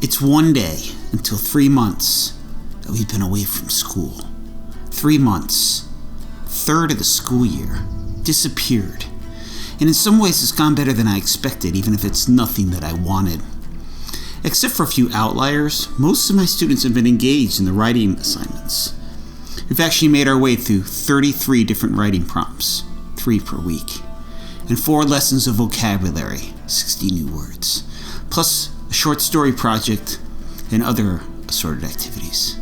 It's one day until 3 months that we've been away from school. 3 months, third of the school year, disappeared. And in some ways it's gone better than I expected, even if it's nothing that I wanted. Except for a few outliers, most of my students have been engaged in the writing assignments. We've actually made our way through 33 different writing prompts, 3 per week, and 4 lessons of vocabulary, 60 new words, plus a short story project and other assorted activities.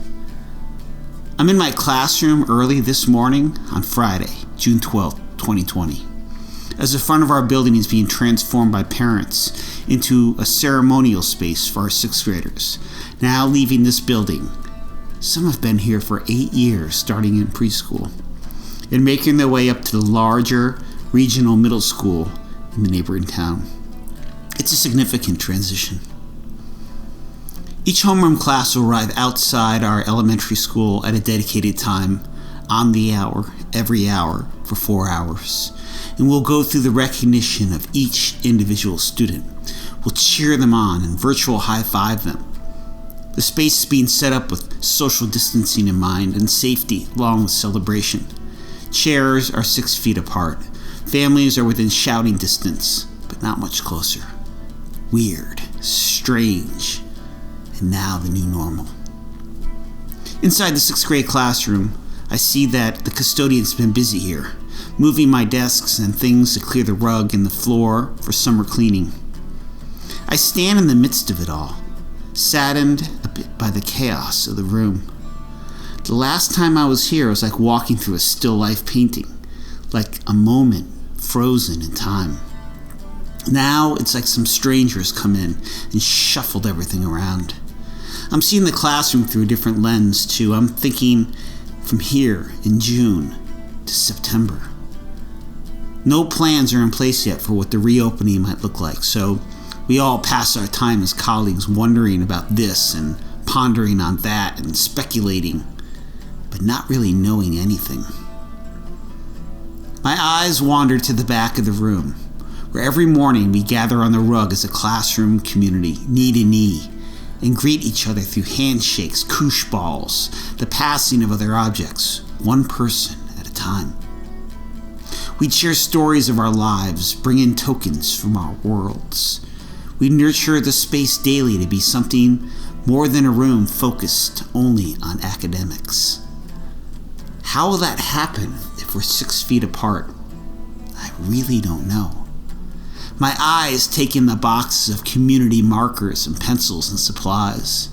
I'm in my classroom early this morning on Friday, June 12th, 2020, as the front of our building is being transformed by parents into a ceremonial space for our 6th graders, now leaving this building. Some have been here for 8 years, starting in preschool, and making their way up to the larger regional middle school in the neighboring town. It's a significant transition. Each homeroom class will arrive outside our elementary school at a dedicated time, on the hour, every hour, for 4 hours. And we'll go through the recognition of each individual student. We'll cheer them on and virtual high-five them. The space is being set up with social distancing in mind and safety along with celebration. Chairs are 6 feet apart. Families are within shouting distance, but not much closer. Weird, strange, and now the new normal. Inside the 6th grade classroom, I see that the custodian's been busy here, moving my desks and things to clear the rug and the floor for summer cleaning. I stand in the midst of it all, saddened a bit by the chaos of the room. The last time I was here, it was like walking through a still life painting, like a moment frozen in time. Now it's like some strangers come in and shuffled everything around. I'm seeing the classroom through a different lens too. I'm thinking from here in June to September. No plans are in place yet for what the reopening might look like, so we all pass our time as colleagues wondering about this and pondering on that and speculating, but not really knowing anything. My eyes wander to the back of the room, where every morning we gather on the rug as a classroom community, knee to knee, and greet each other through handshakes, koosh balls, the passing of other objects, one person at a time. We share stories of our lives, bring in tokens from our worlds. We nurture the space daily to be something more than a room focused only on academics. How will that happen if we're 6 feet apart? I really don't know. My eyes take in the boxes of community markers and pencils and supplies.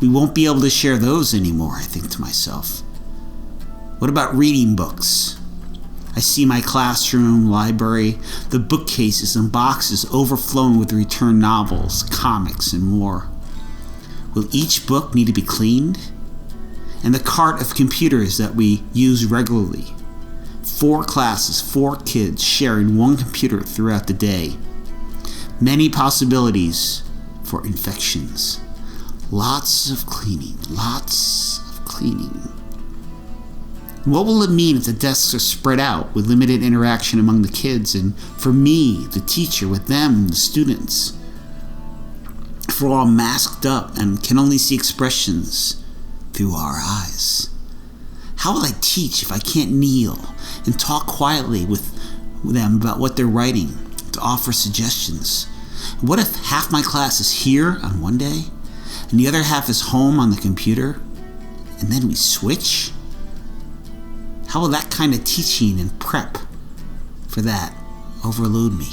We won't be able to share those anymore, I think to myself. What about reading books? I see my classroom, library, the bookcases and boxes overflowing with returned novels, comics, and more. Will each book need to be cleaned? And the cart of computers that we use regularly. 4 classes, 4 kids sharing one computer throughout the day. Many possibilities for infections. Lots of cleaning, lots of cleaning. What will it mean if the desks are spread out with limited interaction among the kids and for me, the teacher, with them, the students? If we're all masked up and can only see expressions through our eyes. How will I teach if I can't kneel and talk quietly with them about what they're writing, to offer suggestions? What if half my class is here on one day and the other half is home on the computer, and then we switch? How will that kind of teaching and prep for that overload me?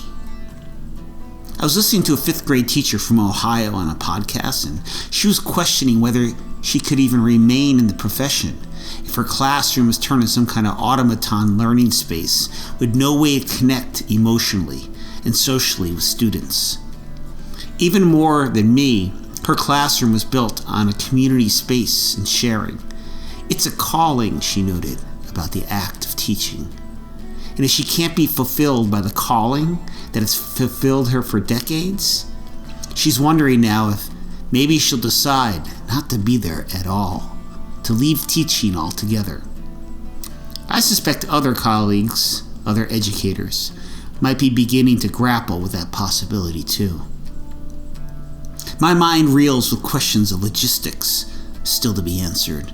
I was listening to a 5th grade teacher from Ohio on a podcast, and she was questioning whether she could even remain in the profession if her classroom was turned into some kind of automaton learning space with no way to connect emotionally and socially with students. Even more than me, her classroom was built on a community space and sharing. It's a calling, she noted, about the act of teaching. And if she can't be fulfilled by the calling that has fulfilled her for decades, she's wondering now if maybe she'll decide not to be there at all, to leave teaching altogether. I suspect other colleagues, other educators, might be beginning to grapple with that possibility too. My mind reels with questions of logistics still to be answered,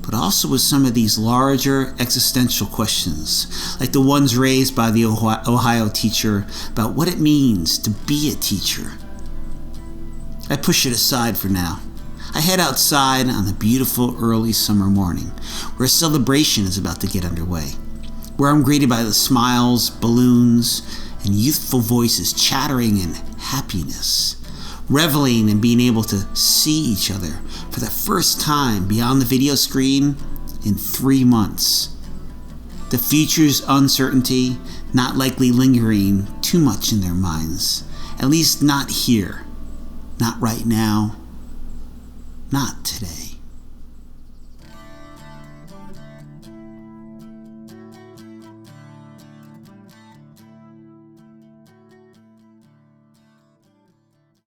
but also with some of these larger existential questions, like the ones raised by the Ohio teacher about what it means to be a teacher. I push it aside for now. I head outside on the beautiful early summer morning, where a celebration is about to get underway, where I'm greeted by the smiles, balloons, and youthful voices chattering in happiness, reveling in being able to see each other for the first time beyond the video screen in 3 months. The future's uncertainty not likely lingering too much in their minds, at least not here, not right now, not today.